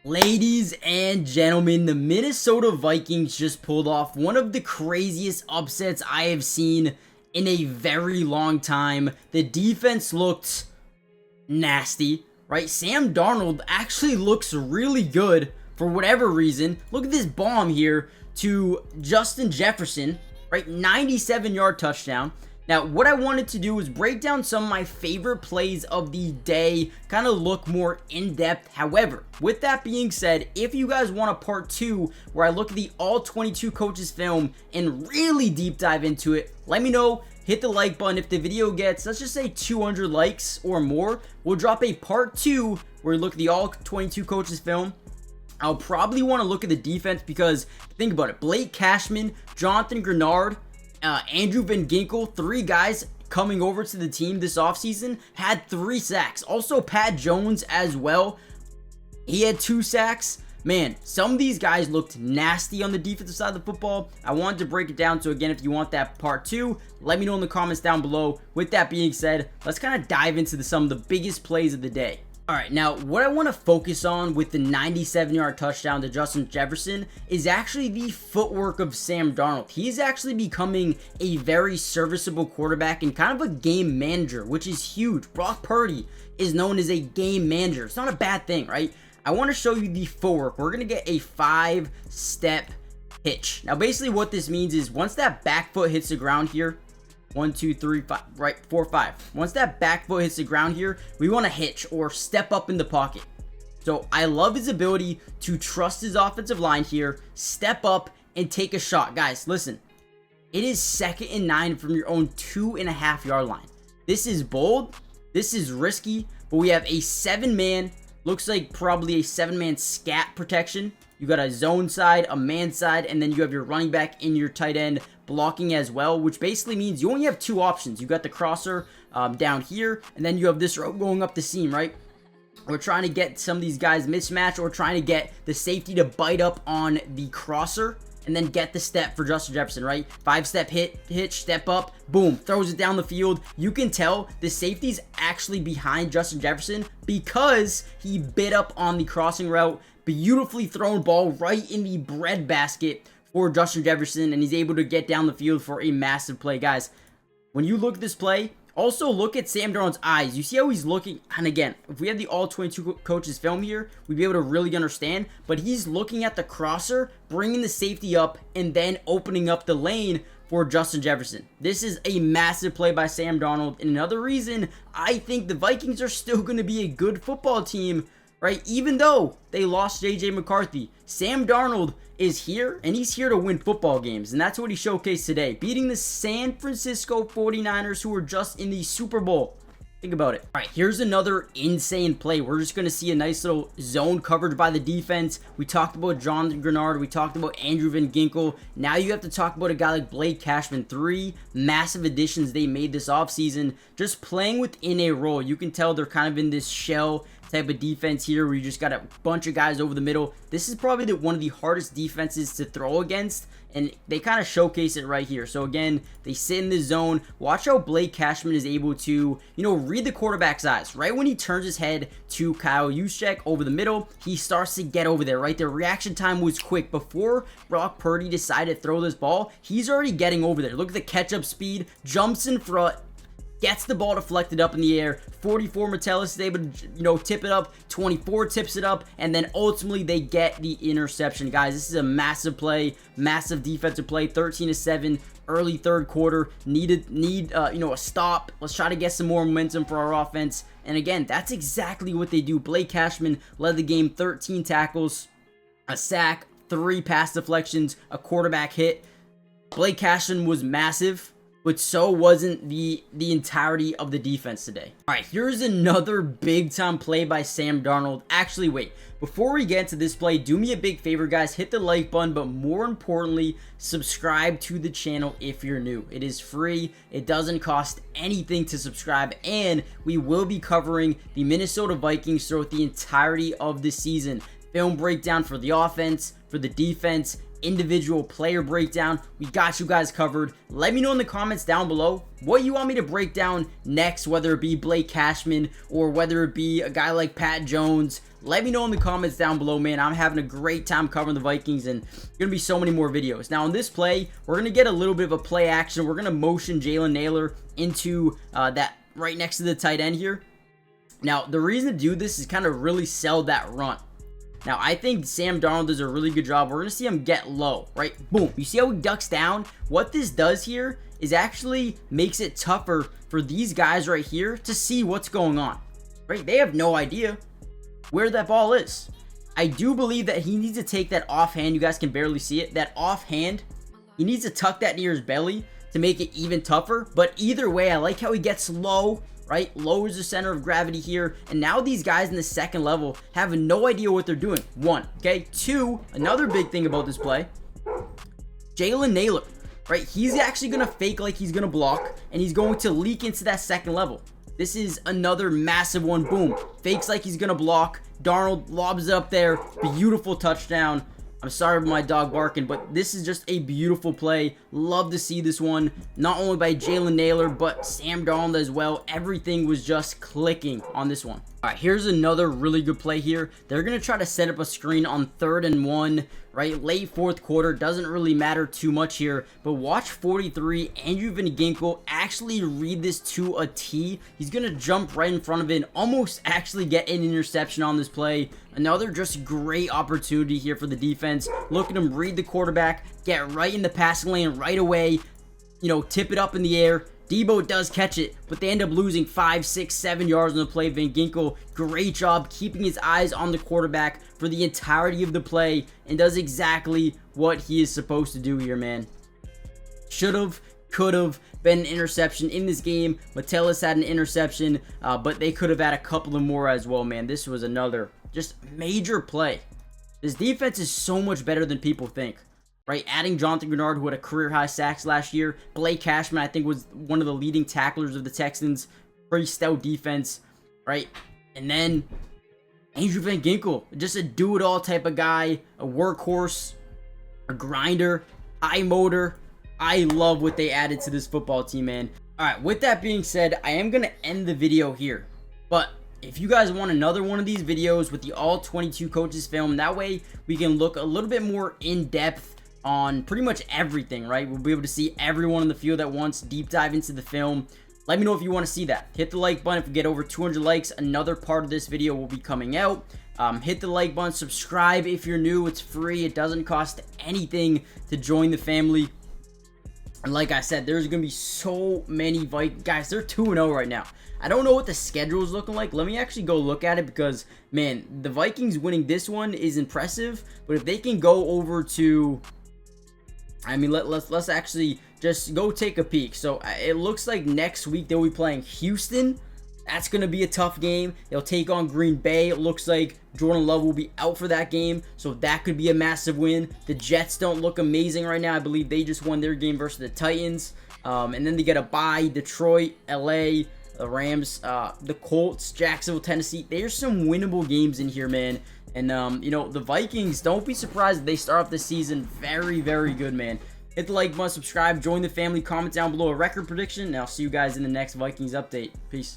Ladies and gentlemen, the Minnesota Vikings just pulled off one of the craziest upsets I have seen in a very long time. The defense looked nasty, right? Sam Darnold actually looks really good for whatever reason. Look at this bomb here to Justin Jefferson, right? 97-yard touchdown. Now, what I wanted to do was break down some of my favorite plays of the day, kind of look more in-depth. However, with that being said, if you guys want a part 2 where I look at the all 22 coaches film and really deep dive into it, let me know. Hit the like button. If the video gets, let's just say 200 likes or more, we'll drop a part 2 where we look at the all 22 coaches film. I'll probably want to look at the defense because, think about it, Blake Cashman, Jonathan Grenard, Andrew Van Ginkel, 3 guys coming over to the team this offseason, had 3 sacks. Also, Pat Jones as well. He had 2 sacks. Man, some of these guys looked nasty on the defensive side of the football. I wanted to break it down. So again, if you want that part 2, let me know in the comments down below. With that being said, let's kind of dive into some of the biggest plays of the day. Alright, now what I want to focus on with the 97-yard touchdown to Justin Jefferson is actually the footwork of Sam Darnold. He's actually becoming a very serviceable quarterback and kind of a game manager, which is huge. Brock Purdy is known as a game manager. It's not a bad thing, right? I want to show you the footwork. We're going to get a 5-step hitch. Now, basically what this means is once that back foot hits the ground here, 1, 2, 3, 5, right, 4, 5. Once that back foot hits the ground here, we want to hitch or step up in the pocket. So I love his ability to trust his offensive line here, step up and take a shot. Guys, listen, it is 2nd and 9 from your own 2.5-yard line. This is bold. This is risky, but we have a 7-man, looks like probably a 7-man scat protection. You got a zone side, a man side, and then you have your running back and your tight end blocking as well, which basically means you only have 2 options. You got the crosser down here, and then you have this route going up the seam, right? We're trying to get some of these guys mismatched, or trying to get the safety to bite up on the crosser and then get the step for Justin Jefferson, right? 5-step hitch, step up, boom, throws it down the field. You can tell the safety's actually behind Justin Jefferson because he bit up on the crossing route. Beautifully thrown ball right in the breadbasket for Justin Jefferson, and he's able to get down the field for a massive play. Guys, when you look at this play, also look at Sam Darnold's eyes. You see how he's looking, and again, if we had the all 22 coaches film here, we'd be able to really understand, but he's looking at the crosser, bringing the safety up, and then opening up the lane for Justin Jefferson. This is a massive play by Sam Darnold, and another reason I think the Vikings are still going to be a good football team, right? Even though they lost J.J. McCarthy, Sam Darnold is here, and he's here to win football games, and that's what he showcased today, beating the San Francisco 49ers, who were just in the Super Bowl. Think about it. All right, here's another insane play. We're just going to see a nice little zone coverage by the defense. We talked about Jonathan Grenard. We talked about Andrew Van Ginkel. Now you have to talk about a guy like Blake Cashman. 3 massive additions they made this offseason, just playing within a role. You can tell they're kind of in this shell type of defense here where you just got a bunch of guys over the middle. This is probably one of the hardest defenses to throw against, and they kind of showcase it right here. So again, they sit in the zone. Watch how Blake Cashman is able to, read the quarterback's eyes. Right when he turns his head to Kyle Juszczyk over the middle, he starts to get over there, right? Their reaction time was quick. Before Brock Purdy decided to throw this ball, he's already getting over there. Look at the catch-up speed, jumps in front, gets the ball deflected up in the air. 44 Metellus is able to, tip it up. 24 tips it up, and then ultimately they get the interception. Guys, this is a massive play, massive defensive play. 13-7, early third quarter. Need a stop. Let's try to get some more momentum for our offense. And again, that's exactly what they do. Blake Cashman led the game, 13 tackles, a sack, 3 pass deflections, a quarterback hit. Blake Cashman was massive, but so wasn't the entirety of the defense today. All right, here's another big-time play by Sam Darnold. Actually, wait. Before we get to this play, do me a big favor, guys. Hit the like button, but more importantly, subscribe to the channel if you're new. It is free. It doesn't cost anything to subscribe, and we will be covering the Minnesota Vikings throughout the entirety of the season. Film breakdown for the offense, for the defense, individual player breakdown. We got you guys covered. Let me know in the comments down below what you want me to break down next, whether it be Blake Cashman or whether it be a guy like Pat Jones. Let me know in the comments down below, man. I'm having a great time covering the Vikings, and gonna be so many more videos. Now, in this play, we're gonna get a little bit of a play action. We're gonna motion Jalen Nailor into that right next to the tight end here. Now, the reason to do this is kind of really sell that run. Now, I think Sam Darnold does a really good job. We're going to see him get low, right? Boom. You see how he ducks down? What this does here is actually makes it tougher for these guys right here to see what's going on, right? They have no idea where that ball is. I do believe that he needs to take that offhand. You guys can barely see it. That offhand, he needs to tuck that near his belly to make it even tougher. But either way, I like how he gets low, right? Lowers the center of gravity here. And now these guys in the second level have no idea what they're doing. One, okay? Two, another big thing about this play, Jalen Nailor, right? He's actually going to fake like he's going to block, and he's going to leak into that second level. This is another massive one. Boom. Fakes like he's going to block. Darnold lobs it up there. Beautiful touchdown. I'm sorry about my dog barking, but this is just a beautiful play. Love to see this one, not only by Jalen Nailor, but Sam Darnold as well. Everything was just clicking on this one. All right, here's another really good play here. They're going to try to set up a screen on 3rd and 1, right? Late fourth quarter. Doesn't really matter too much here, but watch 43. Andrew Van Ginkel actually read this to a T. He's going to jump right in front of it and almost actually get an interception on this play. Another just great opportunity here for the defense. Look at him read the quarterback, get right in the passing lane right away, you know, tip it up in the air. Debo does catch it, but they end up losing 5, 6, 7 yards on the play. Van Ginkel, great job keeping his eyes on the quarterback for the entirety of the play and does exactly what he is supposed to do here, man. Should have, could have been an interception in this game. Metellus had an interception, but they could have had a couple of more as well, man. This was another just major play. This defense is so much better than people think. Right, adding Jonathan Grenard, who had a career-high sacks last year. Blake Cashman, I think, was one of the leading tacklers of the Texans. Pretty stout defense, right? And then Andrew Van Ginkel, just a do-it-all type of guy, a workhorse, a grinder, high motor. I love what they added to this football team, man. All right, with that being said, I am going to end the video here. But if you guys want another one of these videos with the all 22 coaches film, that way we can look a little bit more in-depth on pretty much everything, right? We'll be able to see everyone in the field at once, deep dive into the film. Let me know if you want to see that. Hit the like button. If we get over 200 likes, another part of this video will be coming out. Hit the like button, subscribe if you're new. It's free. It doesn't cost anything to join the family. And like I said, there's going to be so many Vikings. Guys, they're 2-0 right now. I don't know what the schedule is looking like. Let me actually go look at it because, man, the Vikings winning this one is impressive. But if they can go over to, I mean, let's actually just go take a peek. So it looks like next week they'll be playing Houston. That's going to be a tough game. They'll take on Green Bay. It looks like Jordan Love will be out for that game, so that could be a massive win. The Jets don't look amazing right now. I believe they just won their game versus the Titans. And then they get a bye. Detroit, LA, the Rams, the Colts, Jacksonville, Tennessee. There's some winnable games in here, man. And, you know, the Vikings, don't be surprised if they start off the season very, very good, man. Hit the like button, subscribe, join the family, comment down below a record prediction, and I'll see you guys in the next Vikings update. Peace.